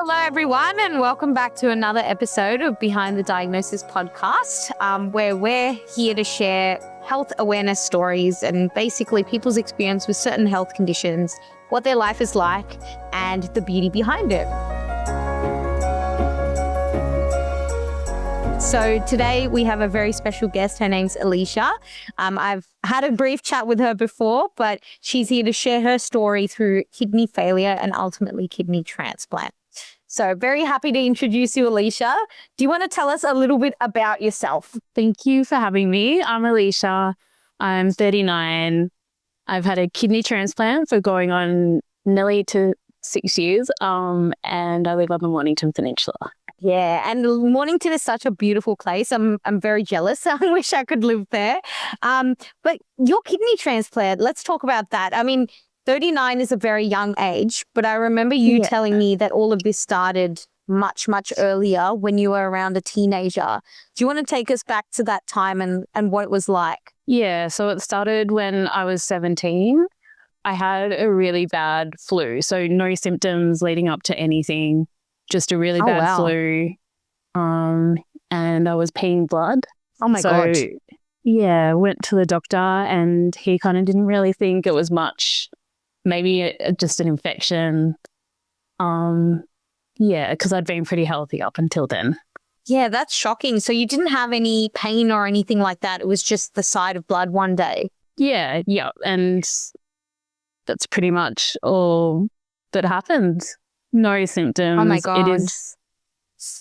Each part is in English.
Hello, everyone, and welcome back to another episode of Behind the Diagnosis podcast, where we're here to share health awareness stories and basically people's experience with certain health conditions, what their life is like, and the beauty behind it. So today we have a very special guest. Her name's Alicia. I've had a brief chat with her before, but she's here to share her story through kidney failure and ultimately kidney transplant. So very happy to introduce you, Alicia. Do you want to tell us a little bit about yourself? Thank you for having me. I'm Alicia. I'm 39. I've had a kidney transplant for going on nearly to 6 years, and I live on the Mornington Peninsula. Yeah, and Mornington is such a beautiful place. I'm very jealous. I wish I could live there. But your kidney transplant, let's talk about that. I mean, 39 is a very young age, but I remember you telling me that all of this started much, much earlier when you were around a teenager. Do you want to take us back to that time and what it was like? Yeah, so it started when I was 17. I had a really bad flu, so no symptoms leading up to anything, just a really bad flu. And I was peeing blood. Oh my God. Yeah, went to the doctor and he kind of didn't really think it was much. Maybe just an infection. Because I'd been pretty healthy up until then. Yeah, that's shocking. So you didn't have any pain or anything like that. It was just the sight of blood one day. Yeah. And that's pretty much all that happened. No symptoms. Oh my God.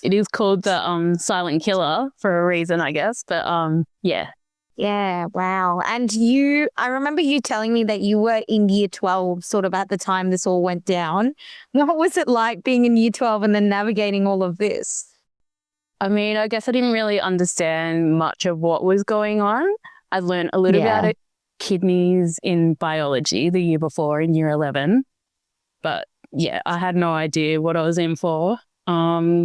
It is called the silent killer for a reason, I guess. But yeah. Yeah, wow. And I remember you telling me that you were in year 12 sort of at the time this all went down. What was it like being in year 12 and then navigating all of this? I mean, I guess I didn't really understand much of what was going on. I learned a little about kidneys in biology the year before in year 11. But yeah, I had no idea what I was in for. I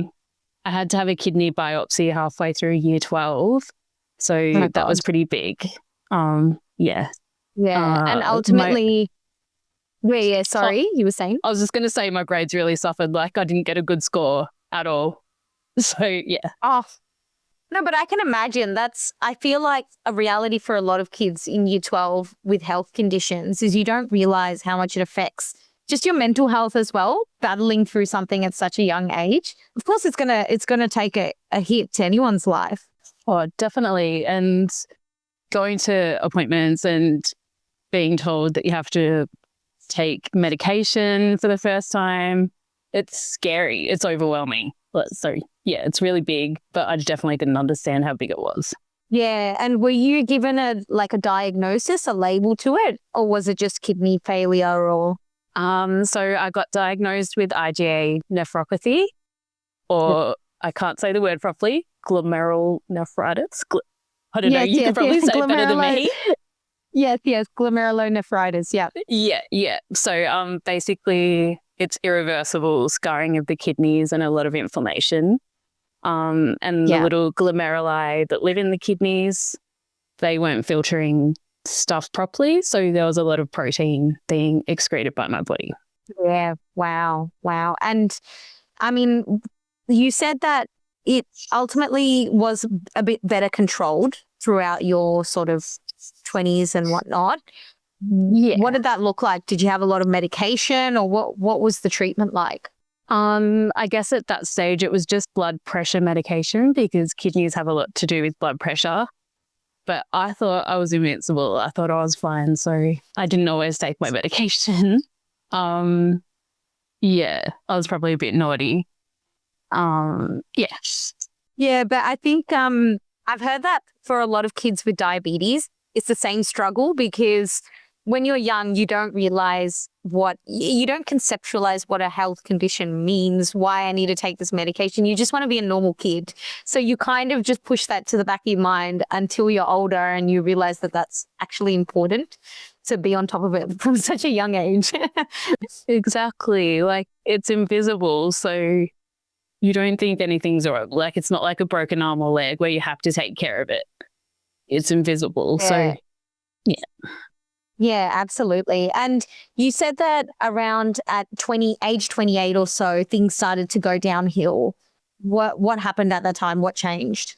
had to have a kidney biopsy halfway through year 12. So that was pretty big. Yeah. And ultimately, sorry, you were saying? I was just going to say my grades really suffered. Like I didn't get a good score at all. So, yeah. Oh, no, but I can imagine I feel like a reality for a lot of kids in year 12 with health conditions is you don't realize how much it affects just your mental health as well, battling through something at such a young age. Of course, it's gonna take a hit to anyone's life. Oh, definitely. And going to appointments and being told that you have to take medication for the first time, it's scary. It's overwhelming. So, yeah, it's really big, but I definitely didn't understand how big it was. Yeah. And were you given a diagnosis, a label to it, or was it just kidney failure or? So I got diagnosed with IgA nephropathy, or I can't say the word properly, glomerulonephritis. I don't know. You can probably say it better than me. Yes, glomerulonephritis. Yeah. Yeah. So basically, it's irreversible scarring of the kidneys and a lot of inflammation. And the little glomeruli that live in the kidneys, they weren't filtering stuff properly. So there was a lot of protein being excreted by my body. Yeah. Wow. And I mean, you said that it ultimately was a bit better controlled throughout your sort of 20s and whatnot. Yeah. What did that look like? Did you have a lot of medication or what was the treatment like? I guess at that stage it was just blood pressure medication because kidneys have a lot to do with blood pressure. But I thought I was invincible. I thought I was fine. So I didn't always take my medication. Yeah, I was probably a bit naughty. Yeah, but I think I've heard that for a lot of kids with diabetes, it's the same struggle because when you're young, you don't conceptualize what a health condition means, why I need to take this medication. You just want to be a normal kid. So you kind of just push that to the back of your mind until you're older and you realize that that's actually important to be on top of it from such a young age. Exactly. Like it's invisible. So you don't think anything's wrong. Like it's not like a broken arm or leg where you have to take care of it. It's invisible. Yeah. So, yeah. Yeah, absolutely. And you said that around at age 28 or so, things started to go downhill. What happened at that time? What changed?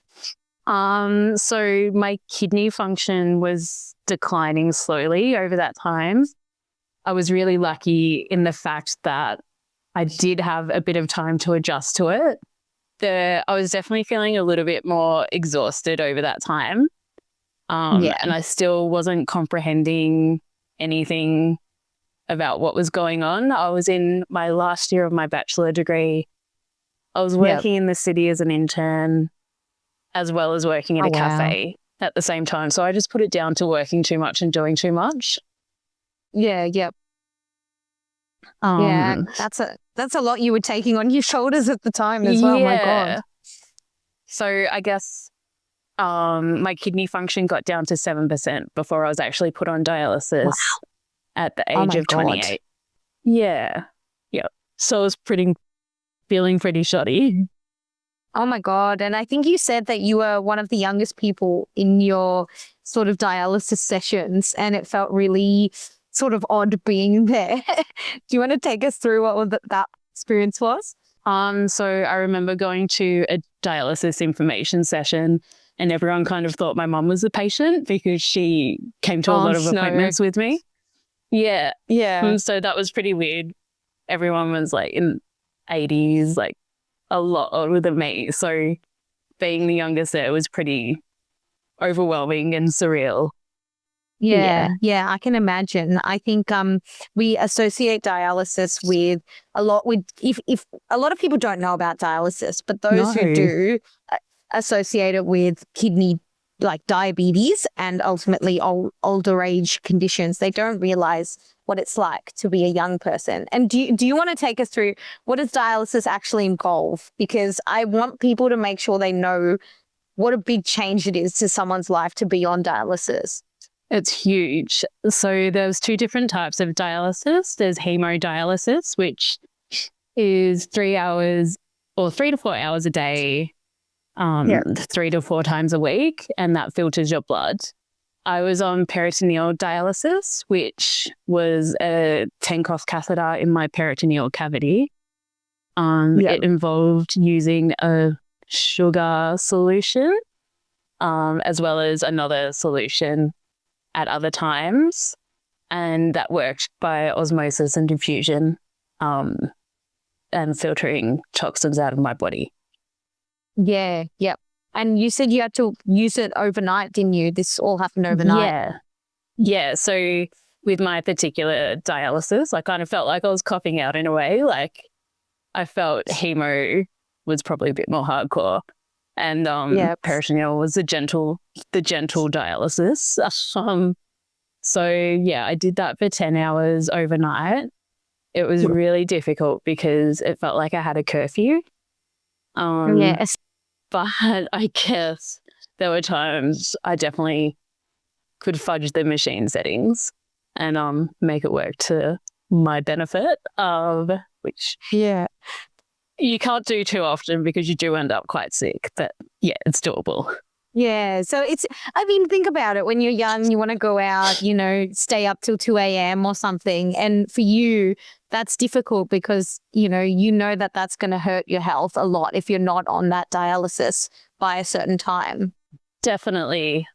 So my kidney function was declining slowly over that time. I was really lucky in the fact that I did have a bit of time to adjust to it. I was definitely feeling a little bit more exhausted over that time. Yeah. And I still wasn't comprehending anything about what was going on. I was in my last year of my bachelor degree. I was Yeah. working in the city as an intern, as well as working at Oh, a wow. cafe at the same time. So I just put it down to working too much and doing too much. Yeah. Yep. Yeah. Um, That's a lot you were taking on your shoulders at the time as well. My God. yeah. So I guess my kidney function got down to 7% before I was actually put on dialysis Wow. at the Oh age my of God. 28. Yeah. Yeah. So I was feeling pretty shoddy. Oh my God. And I think you said that you were one of the youngest people in your sort of dialysis sessions, and it felt really sort of odd being there. Do you want to take us through what that experience was? So I remember going to a dialysis information session and everyone kind of thought my mum was a patient because she came to a lot of No. appointments with me. Yeah. Yeah. And so that was pretty weird. Everyone was like in 80s, like a lot older than me. So being the youngest there was pretty overwhelming and surreal. Yeah, yeah, I can imagine. I think we associate dialysis with if a lot of people don't know about dialysis, but those who No. do associate it with kidney like diabetes and ultimately older age conditions. They don't realize what it's like to be a young person. And do you want to take us through what does dialysis actually involve? Because I want people to make sure they know what a big change it is to someone's life to be on dialysis. It's huge. So there's two different types of dialysis. There's hemodialysis, which is 3 hours or 3 to 4 hours a day, 3 to 4 times a week, and that filters your blood. I was on peritoneal dialysis, which was a Tenkoff catheter in my peritoneal cavity. It involved using a sugar solution, as well as another solution at other times, and that worked by osmosis and diffusion, and filtering toxins out of my body. Yeah, yep. And you said you had to use it overnight, didn't you? This all happened overnight. Yeah. So with my particular dialysis, I kind of felt like I was coughing out in a way. Like I felt hemo was probably a bit more hardcore, and peritoneal was the gentle dialysis. So yeah, I did that for 10 hours overnight. It was really difficult because it felt like I had a curfew. Yes. But I guess there were times I definitely could fudge the machine settings and make it work to my benefit, which you can't do too often because you do end up quite sick. But yeah, it's doable. Yeah. So think about it. When you're young, you want to go out, stay up till 2 a.m. or something. And for you, that's difficult because, you know that that's going to hurt your health a lot if you're not on that dialysis by a certain time. Definitely.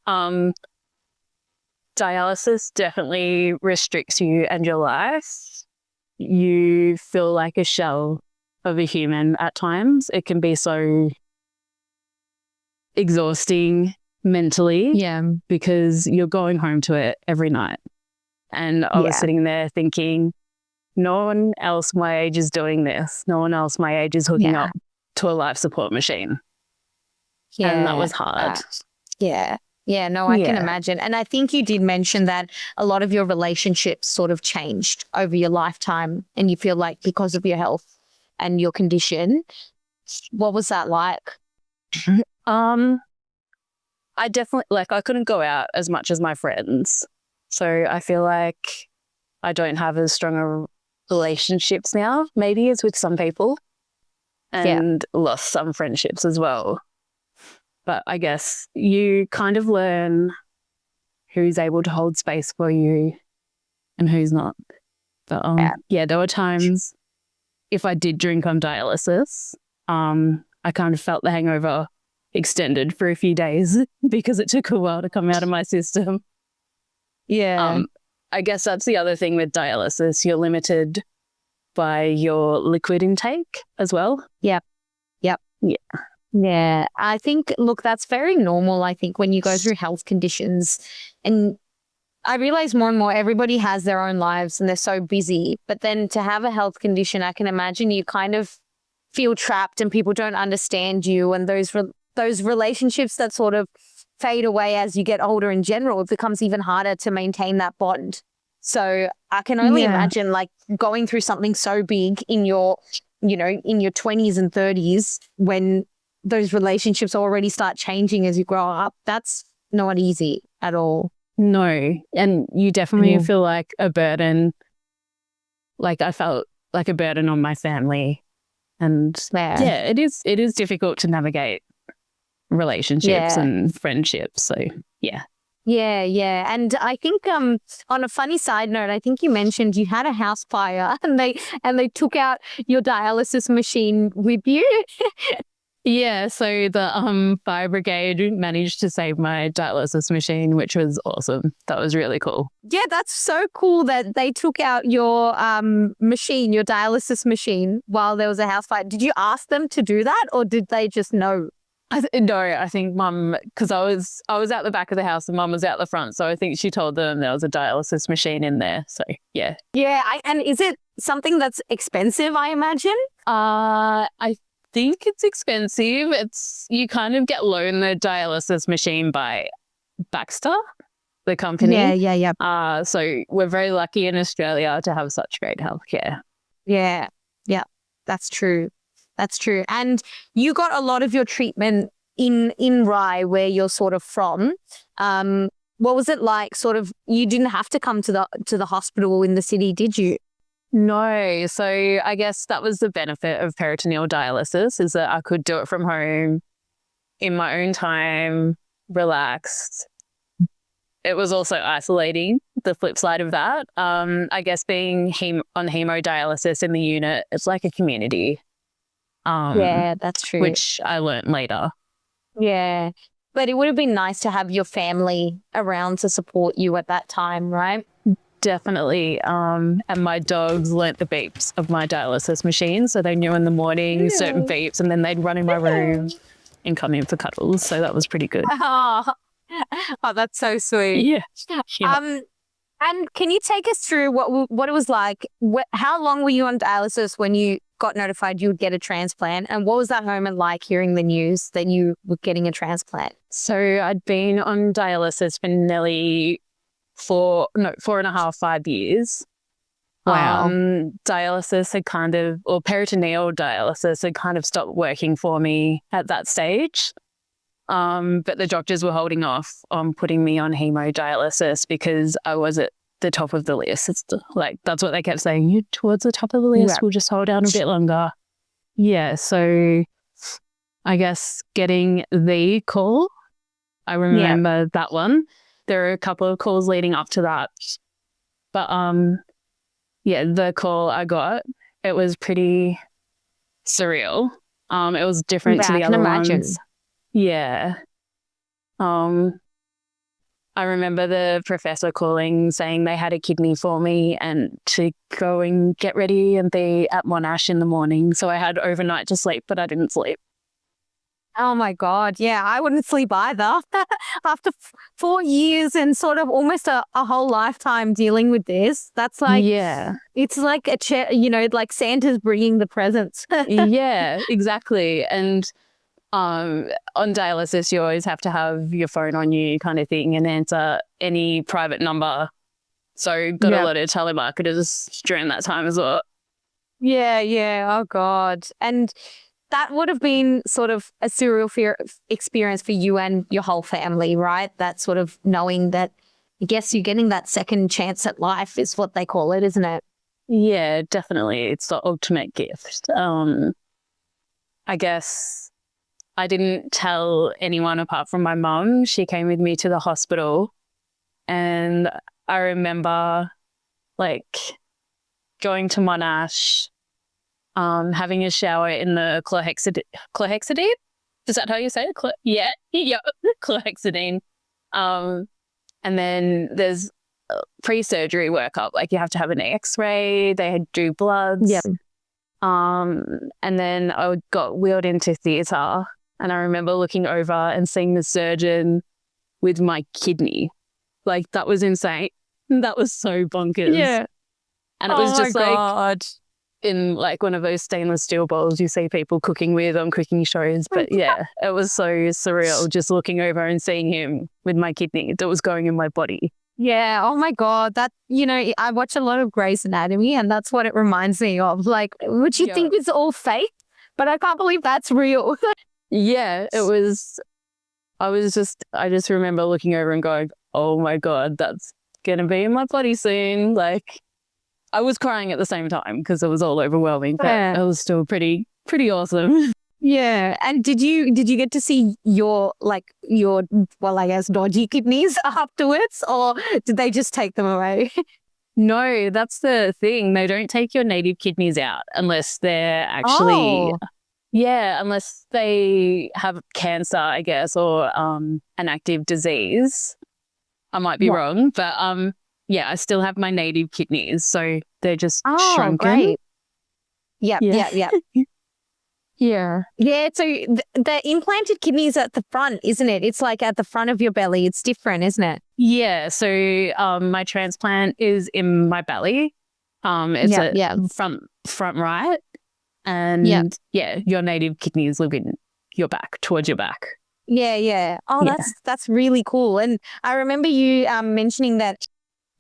Dialysis definitely restricts you and your life. You feel like a shell of a human at times. It can be so exhausting mentally because you're going home to it every night. And I was sitting there thinking, no one else my age is doing this. No one else my age is hooking up to a life support machine. Yeah. And that was hard. Yeah, I can imagine. And I think you did mention that a lot of your relationships sort of changed over your lifetime and you feel like because of your health and your condition. What was that like? I definitely, I couldn't go out as much as my friends. So I feel like I don't have as strong a relationships now, maybe as with some people, and lost some friendships as well. But I guess you kind of learn who's able to hold space for you and who's not. But yeah, there were times if I did drink on dialysis, I kind of felt the hangover extended for a few days because it took a while to come out of my system. Yeah. I guess that's the other thing with dialysis. You're limited by your liquid intake as well. Yep. Yeah. Yeah. I think, look, that's very normal, I think, when you go through health conditions. And I realize more and more everybody has their own lives and they're so busy. But then to have a health condition, I can imagine you kind of feel trapped and people don't understand you. And those relationships that sort of fade away as you get older in general, it becomes even harder to maintain that bond. So I can only imagine like going through something so big in your, in your 20s and 30s when those relationships already start changing as you grow up. That's not easy at all. No. And you definitely feel like a burden. Like I felt like a burden on my family. And yeah, it is difficult to navigate relationships and friendships. So yeah. Yeah. And I think on a funny side note, I think you mentioned you had a house fire and they took out your dialysis machine with you. Yeah, so the fire brigade managed to save my dialysis machine, which was awesome. That was really cool. Yeah, that's so cool that they took out your machine, your dialysis machine, while there was a house fire. Did you ask them to do that, or did they just know? No, I think Mum, because I was out the back of the house and Mum was out the front, so I think she told them there was a dialysis machine in there. So yeah. Yeah, and is it something that's expensive? I imagine. I think it's expensive. You kind of get loaned the dialysis machine by Baxter, the company. Yeah. So we're very lucky in Australia to have such great healthcare. Yeah. That's true. And you got a lot of your treatment in Rye, where you're sort of from. What was it like? Sort of, you didn't have to come to the hospital in the city, did you? No. So I guess that was the benefit of peritoneal dialysis, is that I could do it from home in my own time, relaxed. It was also isolating, the flip side of that. I guess being on hemodialysis in the unit, it's like a community. Yeah, that's true. Which I learnt later. Yeah. But it would have been nice to have your family around to support you at that time, right? Definitely. And my dogs learnt the beeps of my dialysis machine. So they knew in the morning certain beeps, and then they'd run in my room and come in for cuddles. So that was pretty good. Oh, that's so sweet. Yeah. And can you take us through what it was like? How long were you on dialysis when you got notified you would get a transplant? And what was that moment like, hearing the news that you were getting a transplant? So I'd been on dialysis for nearly 4.5, 5 years. Wow. Dialysis or peritoneal dialysis had kind of stopped working for me at that stage. But the doctors were holding off on putting me on hemodialysis because I was at the top of the list. It's like, that's what they kept saying. You're towards the top of the list. We'll just hold down a bit longer. Yeah. So I guess getting the call, I remember that one. There are a couple of calls leading up to that. But the call I got, it was pretty surreal. It was different to the other ones. Yeah. I remember the professor calling, saying they had a kidney for me and to go and get ready and be at Monash in the morning. So I had overnight to sleep, but I didn't sleep. Oh my God. Yeah, I wouldn't sleep either. After 4 years and sort of almost a whole lifetime dealing with this, that's like, it's like like Santa's bringing the presents. Yeah, exactly. And on dialysis, you always have to have your phone on you kind of thing and answer any private number. So got a lot of telemarketers during that time as well. Yeah. Oh God. And that would have been sort of a surreal experience for you and your whole family, right? That sort of knowing that, I guess you're getting that second chance at life is what they call it, isn't it? Yeah, definitely. It's the ultimate gift. I guess I didn't tell anyone apart from my mum. She came with me to the hospital, and I remember like going to Monash, having a shower in the chlorhexidine. Is that how you say it? Yeah, chlorhexidine. And then there's pre-surgery workup. Like you have to have an X-ray. They do bloods. Yeah. And then I got wheeled into theatre, and I remember looking over and seeing the surgeon with my kidney. Like that was insane. That was so bonkers. Yeah. And it was just like in like one of those stainless steel bowls you see people cooking with on cooking shows. But yeah, it was so surreal just looking over and seeing him with my kidney that was going in my body. Yeah. Oh my God. That, I watch a lot of Grey's Anatomy, and that's what it reminds me of. Like, which you think is all fake, but I can't believe that's real. Yeah, it was. I just remember looking over and going, oh my God, that's going to be in my body soon. Like, I was crying at the same time because it was all overwhelming, but it was still pretty awesome. Yeah. And did you get to see your well, I guess dodgy kidneys afterwards, or did they just take them away? No, that's the thing. They don't take your native kidneys out unless they're actually, unless they have cancer, I guess, or an active disease. I might be wrong, but I still have my native kidneys, so they're just shrunken. Great. Yep. Yeah. Yeah, so the implanted kidneys at the front, isn't it? It's like at the front of your belly. It's different, isn't it? Yeah, so my transplant is in my belly. It's front right. And your native kidneys live in your back, towards your back. Yeah. Oh, that's really cool. And I remember you mentioning that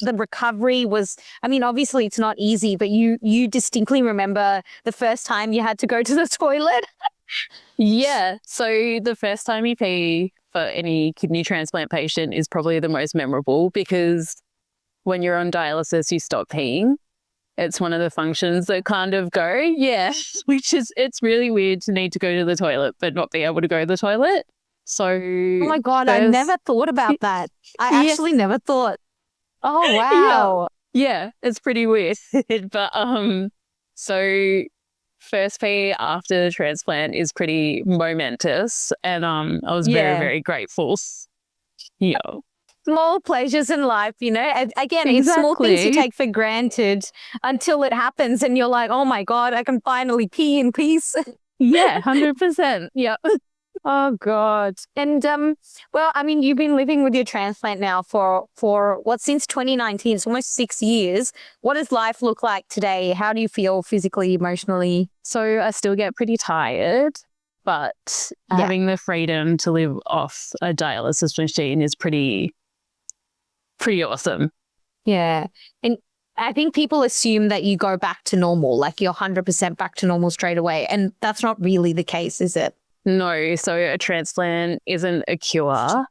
the recovery was, I mean, obviously it's not easy, but you distinctly remember the first time you had to go to the toilet. Yeah. So the first time you pee for any kidney transplant patient is probably the most memorable, because when you're on dialysis, you stop peeing. It's one of the functions that kind of go, it's really weird to need to go to the toilet but not be able to go to the toilet. So, oh my God, I never thought about that. I actually never thought. Oh, wow. Yeah, it's pretty weird. But so first pee after the transplant is pretty momentous, and I was very, very grateful. Yeah. Small pleasures in life, again, it's small things you take for granted until it happens and you're like, oh my God, I can finally pee in peace. Yeah, 100%. Yeah. Oh God. And well, I mean, you've been living with your transplant now for since 2019, it's almost 6 years. What does life look like today? How do you feel physically, emotionally? So I still get pretty tired, but having the freedom to live off a dialysis machine is pretty awesome. Yeah. And I think people assume that you go back to normal, like you're 100% back to normal straight away. And that's not really the case, is it? No, so a transplant isn't a cure.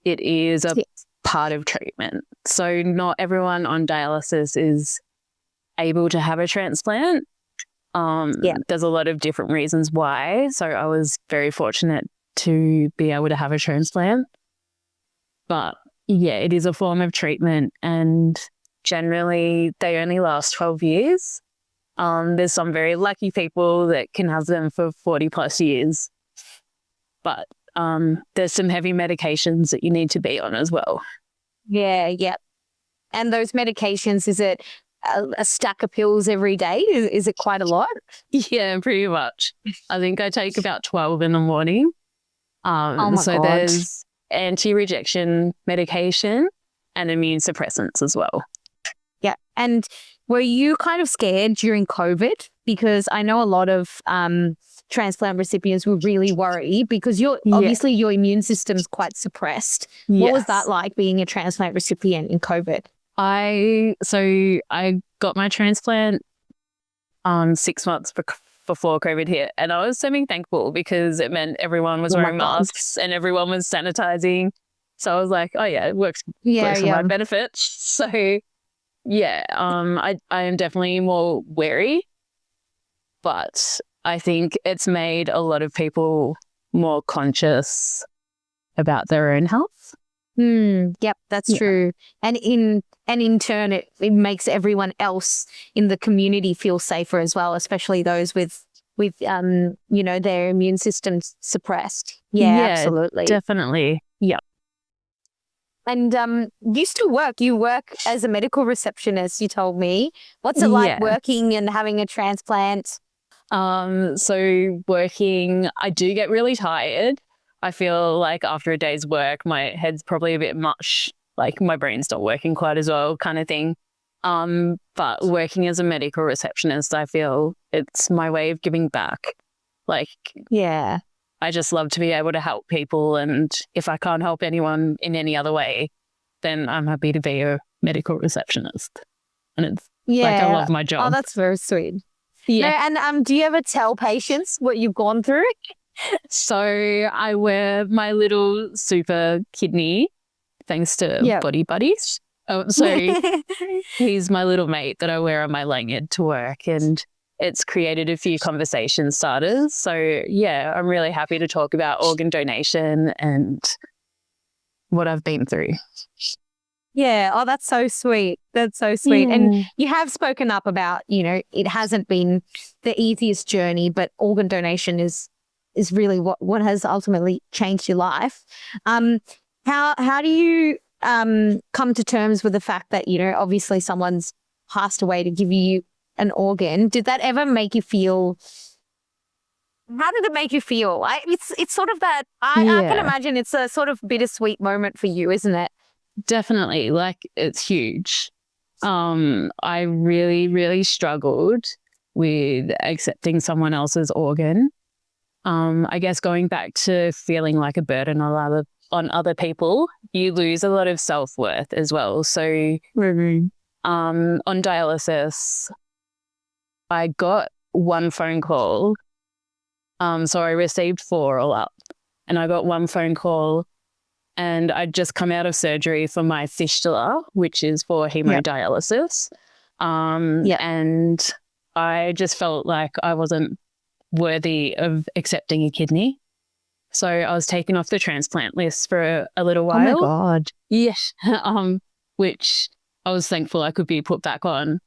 It is a part of treatment. So not everyone on dialysis is able to have a transplant. There's a lot of different reasons why. So I was very fortunate to be able to have a transplant. But yeah, it is a form of treatment, and generally they only last 12 years. There's some very lucky people that can have them for 40 plus years. But there's some heavy medications that you need to be on as well. Yeah. And those medications, is it a stack of pills every day? Is it quite a lot? Yeah, pretty much. I think I take about 12 in the morning. Oh my God. There's anti-rejection medication and immune suppressants as well. Yeah. And were you kind of scared during COVID? Because I know a lot of transplant recipients were really worried because obviously your immune system's quite suppressed. Yes. What was that like being a transplant recipient in COVID? I got my transplant 6 months before COVID hit, and I was so thankful because it meant everyone was wearing masks and everyone was sanitizing. So I was like, oh yeah, it works for my benefit. So I am definitely more wary, but I think it's made a lot of people more conscious about their own health. Yep, that's Yeah. true. And in turn, it makes everyone else in the community feel safer as well, especially those with their immune system suppressed. Yeah, Yeah, absolutely. definitely. Yeah. And you work as a medical receptionist, you told me. What's it like Yeah. working and having a transplant? So working, I do get really tired. I feel like after a day's work, my head's probably a bit mush, like my brain's not working quite as well, kind of thing. But working as a medical receptionist, I feel it's my way of giving back. Like, Yeah. I just love to be able to help people. And if I can't help anyone in any other way, then I'm happy to be a medical receptionist. And it's like, I Yeah. love my Oh, job. that's very sweet. No, Yeah. and do you ever tell patients what you've gone through? So I wear my little super kidney thanks to Yeah. Body Buddies. So he's my little mate that I wear on my lanyard to work, and it's created a few conversation starters. So yeah, I'm really happy to talk about organ donation and what I've been through. Yeah. Oh, that's so sweet. That's so sweet. And Yeah. you have spoken up about, it hasn't been the easiest journey, but organ donation is really what has ultimately changed your life. How do you come to terms with the fact that, obviously someone's passed away to give you an organ? Did that ever make you feel? How did it make you feel? It's sort of that. I can Yeah, imagine it's a sort of bittersweet moment for you, isn't it? definitely. Like, it's huge. I really, really struggled with accepting someone else's organ. I guess going back to feeling like a burden on other people, you lose a lot of self-worth as well. So on dialysis, I got one phone call. So I received 4 all up, and I got one phone call, and I'd just come out of surgery for my fistula, which is for hemodialysis. And I just felt like I wasn't worthy of accepting a kidney. So I was taken off the transplant list for a little while. Oh my God. Yes. Which I was thankful I could be put back on.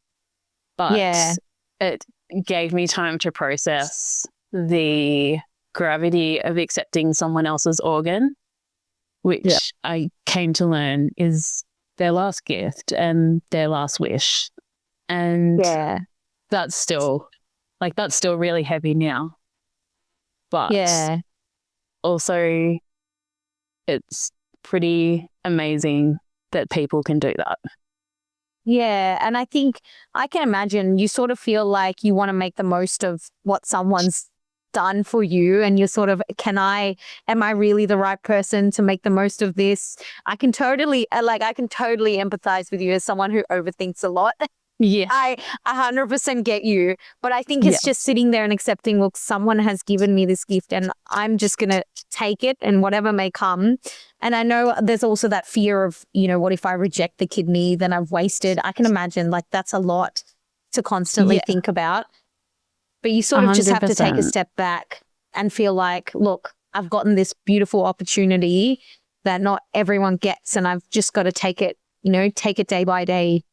But Yeah. it gave me time to process the gravity of accepting someone else's organ, which I came to learn is their last gift and their last wish. And that's still really heavy now. But also it's pretty amazing that people can do that. Yeah. And I think I can imagine you sort of feel like you want to make the most of what someone's done for you, and you're sort of, am I really the right person to make the most of this? I can totally empathize with you as someone who overthinks a lot. Yeah. I 100% get you, but I think it's just sitting there and accepting, look, someone has given me this gift and I'm just going to take it and whatever may come. And I know there's also that fear of, what if I reject the kidney, then I've wasted. I can imagine like that's a lot to constantly think about. But you sort of just have to take a step back and feel like, look, I've gotten this beautiful opportunity that not everyone gets, and I've just got to take it day by day.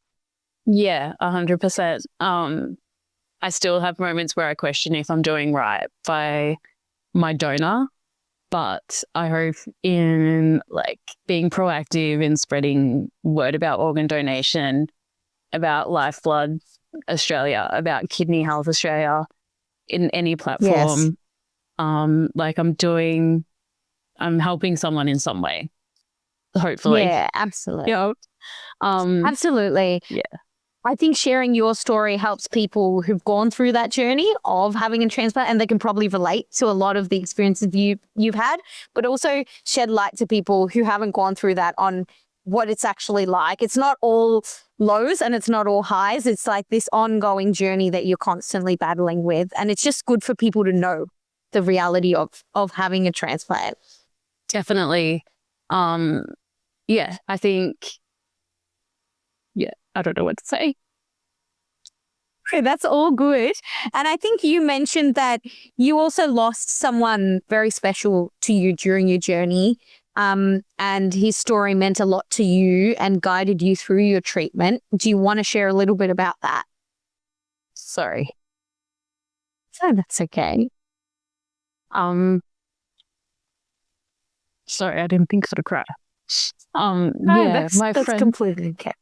Yeah, 100%. I still have moments where I question if I'm doing right by my donor, but I hope in like being proactive in spreading word about organ donation, about Lifeblood Australia, about Kidney Health Australia in any platform. Like I'm helping someone in some way, hopefully. Yeah, absolutely. Absolutely. Yeah. I think sharing your story helps people who've gone through that journey of having a transplant, and they can probably relate to a lot of the experiences you've had, but also shed light to people who haven't gone through that on what it's actually like. It's not all lows and it's not all highs. It's like this ongoing journey that you're constantly battling with. And it's just good for people to know the reality of having a transplant. Definitely. I think, I don't know what to say. Okay, that's all good. And I think you mentioned that you also lost someone very special to you during your journey. and his story meant a lot to you and guided you through your treatment. Do you want to share a little bit about that? Sorry. Oh, that's okay. Sorry, I didn't think to cry. No, Yeah, that's completely okay.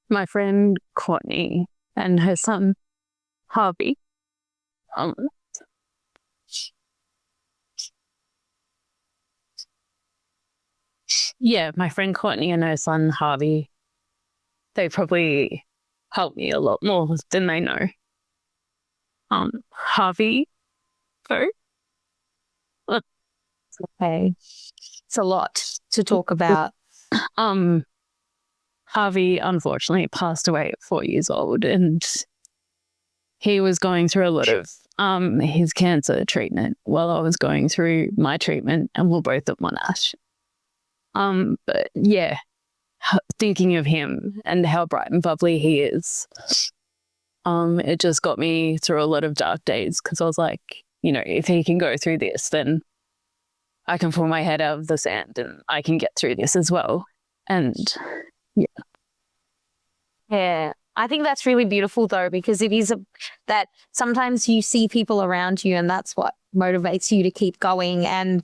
my friend Courtney and her son Harvey. Yeah, my friend Courtney and her son Harvey, they probably helped me a lot more than they know. Harvey, though, Okay. It's a lot to talk about. Harvey unfortunately passed away at 4 years old, and he was going through a lot of his cancer treatment while I was going through my treatment, and we're both at Monash. But yeah, thinking of him and how bright and bubbly he is, it just got me through a lot of dark days, because I was like, you know, if he can go through this, then I can pull my head out of the sand and I can get through this as well. And yeah. Yeah. I think that's really beautiful though, because it is that sometimes you see people around you and that's what motivates you to keep going. And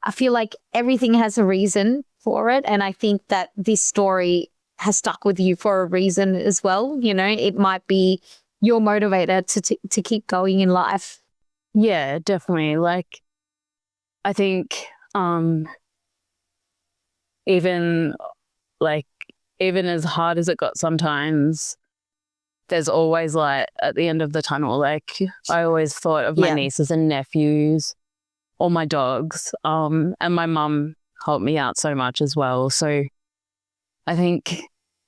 I feel like everything has a reason for it. And I think that this story has stuck with you for a reason as well. You know, it might be your motivator to keep going in life. Yeah, definitely. Like, I think even as hard as it got sometimes, there's always light at the end of the tunnel. Like, I always thought of my nieces and nephews or my dogs, and my mum helped me out so much as well. So I think,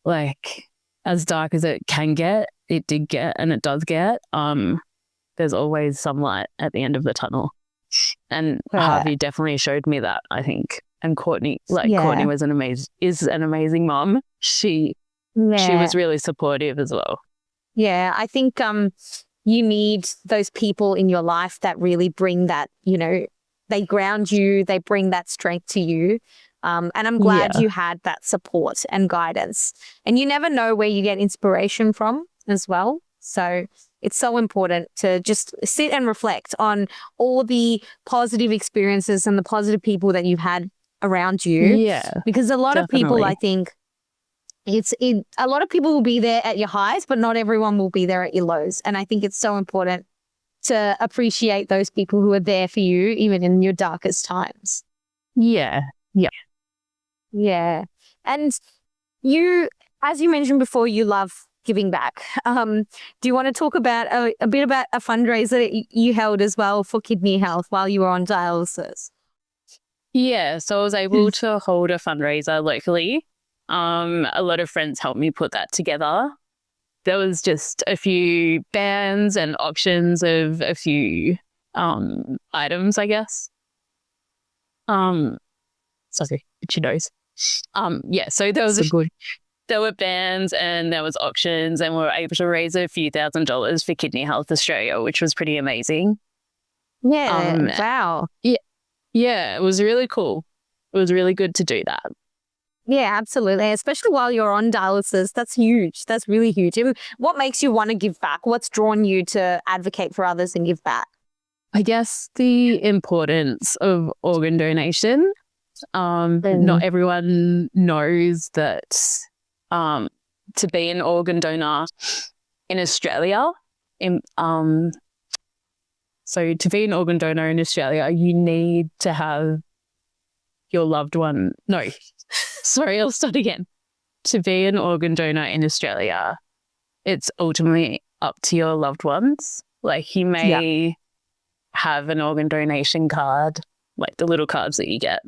like, as dark as it can get, it did get, and it does get, there's always some light at the end of the tunnel. And Harvey definitely showed me that, I think. And Courtney, Courtney was is an amazing mom. She was really supportive as well. Yeah, I think you need those people in your life that really bring that, you know, they ground you, they bring that strength to you. And I'm glad you had that support and guidance. And you never know where you get inspiration from as well. So it's so important to just sit and reflect on all the positive experiences and the positive people that you've had around you. Yeah. Because a lot of people, I think, a lot of people will be there at your highs, but not everyone will be there at your lows. And I think it's so important to appreciate those people who are there for you, even in your darkest times. Yeah. Yeah. Yeah. And you, as you mentioned before, you love giving back. Do you want to talk about a bit about a fundraiser that you held as well for kidney health while you were on dialysis? Yeah. So I was able to hold a fundraiser locally. A lot of friends helped me put that together. There was just a few bands and auctions of a few items, I guess. Sorry, itchy nose. Yeah, so there were bands and there was auctions, and we were able to raise a few $1,000s for Kidney Health Australia, which was pretty amazing. Yeah, wow. Yeah, it was really cool. It was really good to do that. Yeah, absolutely. Especially while you're on dialysis. That's huge. That's really huge. And what makes you want to give back? What's drawn you to advocate for others and give back? I guess the importance of organ donation. Not everyone knows that to be an organ donor in Australia, so to be an organ donor in Australia, you need to have your loved one. No, sorry, I'll start again. To be an organ donor in Australia, it's ultimately up to your loved ones. Like, you may have an organ donation card, like the little cards that you get.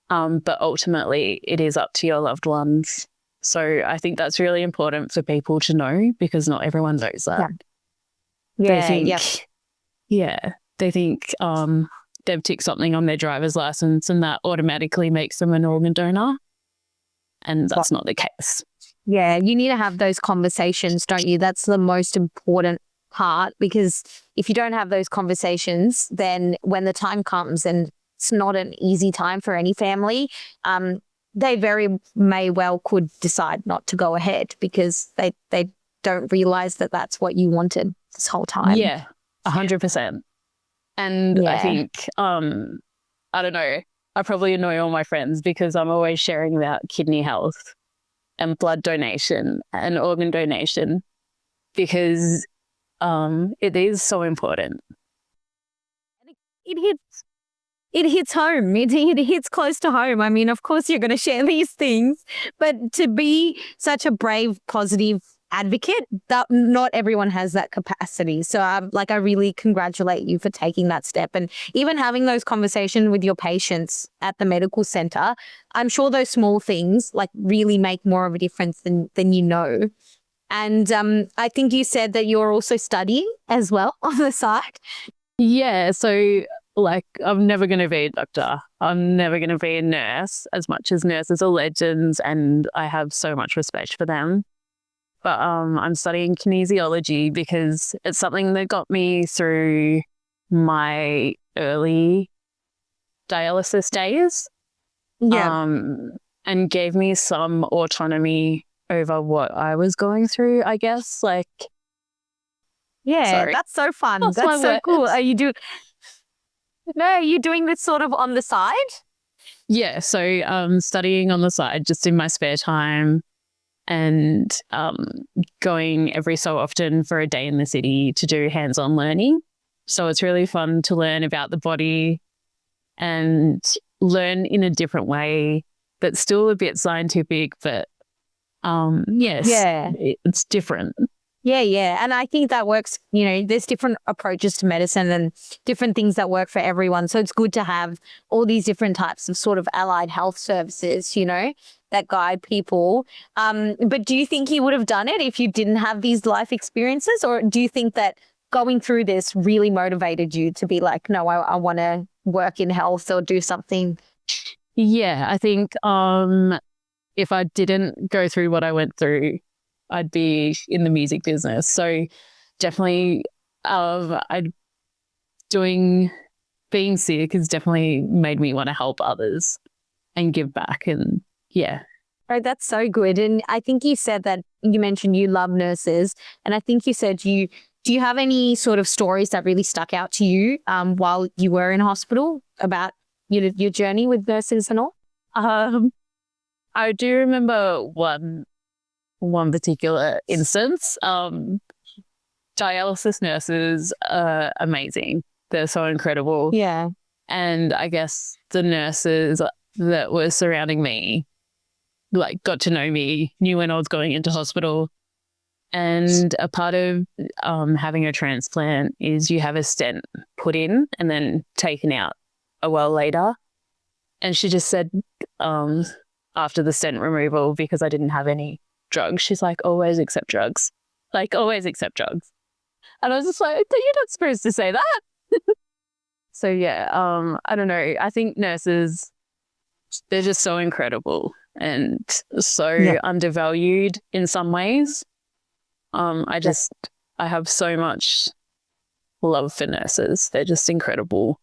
But ultimately, it is up to your loved ones. So I think that's really important for people to know, because not everyone knows that. They think they've ticked something on their driver's license and that automatically makes them an organ donor. And that's not the case. Yeah, you need to have those conversations, don't you? That's the most important part, because if you don't have those conversations, then when the time comes and it's not an easy time for any family. They very may well could decide not to go ahead because they don't realize that that's what you wanted this whole time. Yeah, 100%. And I think, I don't know, I probably annoy all my friends because I'm always sharing about kidney health and blood donation and organ donation because it is so important. It hits home. It hits close to home. I mean, of course, you're going to share these things, but to be such a brave, positive advocate, that not everyone has that capacity. So, I really congratulate you for taking that step and even having those conversations with your patients at the medical center. I'm sure those small things really make more of a difference than you know. And I think you said that you're also studying as well on the side. Yeah, so I'm never going to be a doctor. I'm never going to be a nurse, as much as nurses are legends and I have so much respect for them. But I'm studying kinesiology because it's something that got me through my early dialysis days. Yeah. And gave me some autonomy over what I was going through, I guess. Yeah, sorry. That's so fun. That's That's so words. cool. Are you doing this sort of on the side? Yeah, so studying on the side just in my spare time and going every so often for a day in the city to do hands-on learning. So it's really fun to learn about the body and learn in a different way that's still a bit scientific, but it's different. Yeah. And I think that works, there's different approaches to medicine and different things that work for everyone. So it's good to have all these different types of sort of allied health services, that guide people. But do you think you would have done it if you didn't have these life experiences? Or do you think that going through this really motivated you to be like, no, I want to work in health or do something? Yeah, I think if I didn't go through what I went through, I'd be in the music business. So definitely being sick has definitely made me want to help others and give back. And yeah. Oh, that's so good. And I think you said that you mentioned you love nurses. And I think you said do you have any sort of stories that really stuck out to you while you were in hospital about your journey with nurses and all? I do remember one particular instance. Dialysis nurses are amazing. They're so incredible. Yeah. And I guess the nurses that were surrounding me, got to know me, knew when I was going into hospital. And a part of having a transplant is you have a stent put in and then taken out a while later. And she just said after the stent removal, because I didn't have any drugs, she's like, always accept drugs. Always accept drugs. And I was just like, you're not supposed to say that. So yeah, I don't know. I think nurses, they're just so incredible and so undervalued in some ways. I have so much love for nurses. They're just incredible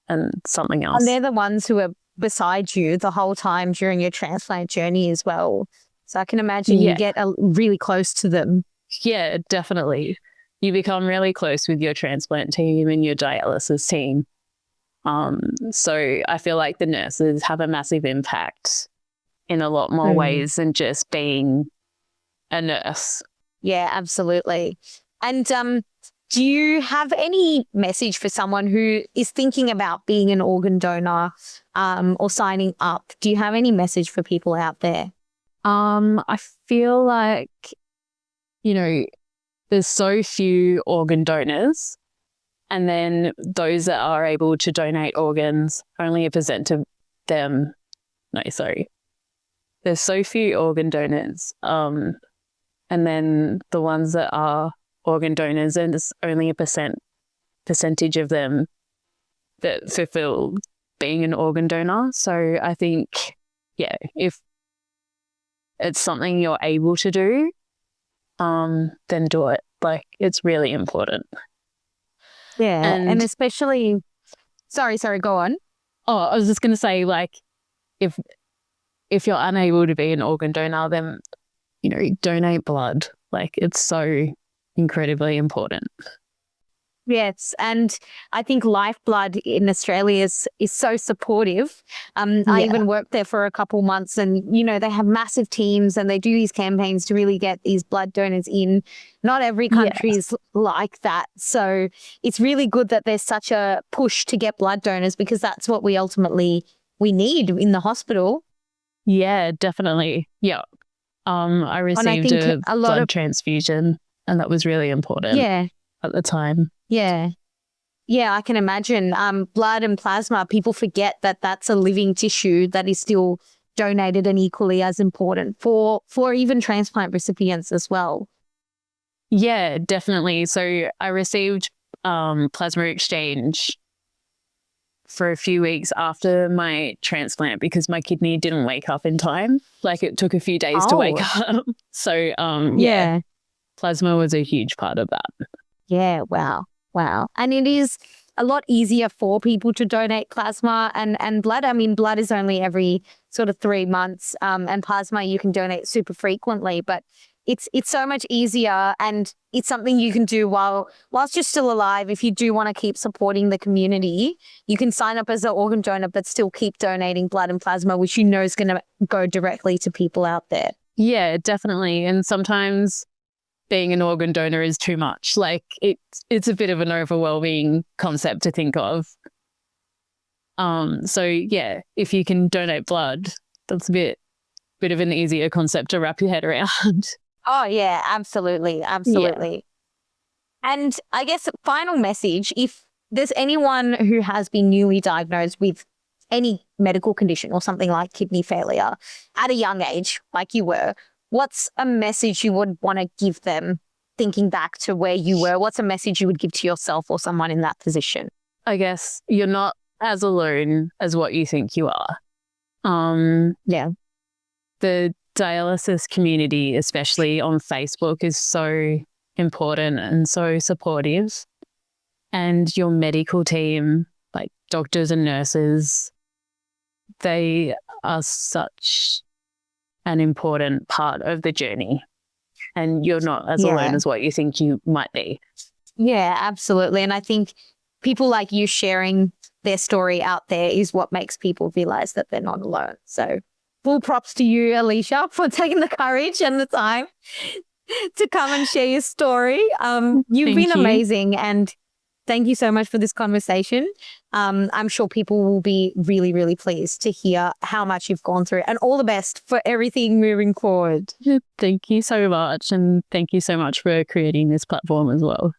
and something else. And they're the ones who are beside you the whole time during your transplant journey as well. So I can imagine you get really close to them. Yeah, definitely. You become really close with your transplant team and your dialysis team. So I feel like the nurses have a massive impact in a lot more ways than just being a nurse. Yeah, absolutely. And do you have any message for someone who is thinking about being an organ donor or signing up? Do you have any message for people out there? I feel like, there's so few organ donors, and then those that are able to donate organs, only a percent of them. No, sorry. There's so few organ donors. And then the ones that are organ donors, and there's only a percentage of them that fulfill being an organ donor. So I think, if it's something you're able to do, then do it. It's really important. Yeah, and especially, sorry, go on. Oh, I was just going to say, like, if you're unable to be an organ donor, then, you know, donate blood. Like, it's so incredibly important. Yes, and I think Lifeblood in Australia is so supportive. I Yeah. even worked there for a couple months, and you know they have massive teams, and they do these campaigns to really get these blood donors in. Not every Yeah. country is like that, so it's really good that there's such a push to get blood donors because that's what we need in the hospital. Yeah, definitely. Yeah. I And I received think a a lot blood of transfusion, and that was really important yeah, at the time. yeah. Yeah, I can imagine. Blood and plasma, people forget that that's a living tissue that is still donated and equally as important for even transplant recipients as well. Yeah, definitely. So I received plasma exchange for a few weeks after my transplant because my kidney didn't wake up in time. Like, it took a few days to wake Oh, up. So yeah, yeah. plasma was a huge part of that. Yeah, wow. Wow. And it is a lot easier for people to donate plasma and blood. I mean, blood is only every sort of 3 months, and plasma you can donate super frequently, but it's so much easier and it's something you can do whilst you're still alive. If you do want to keep supporting the community, you can sign up as an organ donor, but still keep donating blood and plasma, which you know is going to go directly to people out there. Yeah, definitely. And sometimes being an organ donor is too much. Like, it's a bit of an overwhelming concept to think of. So yeah, if you can donate blood, that's a bit of an easier concept to wrap your head around. Oh, yeah, absolutely. Yeah. Absolutely. And I guess final message, if there's anyone who has been newly diagnosed with any medical condition or something like kidney failure at a young age, like you were, what's a message you would want to give them thinking back to where you were? What's a message you would give to yourself or someone in that position? I guess you're not as alone as what you think you are. Yeah. The dialysis community, especially on Facebook, is so important and so supportive. And your medical team, like doctors and nurses, they are such an important part of the journey. And you're not as alone as what you think you might be. Yeah, absolutely. And I think people like you sharing their story out there is what makes people realize that they're not alone. So full props to you, Alicia, for taking the courage and the time to come and share your story. You've been amazing, and thank you so much for this conversation. I'm sure people will be really, really pleased to hear how much you've gone through, and all the best for everything moving forward. Thank you so much. And thank you so much for creating this platform as well.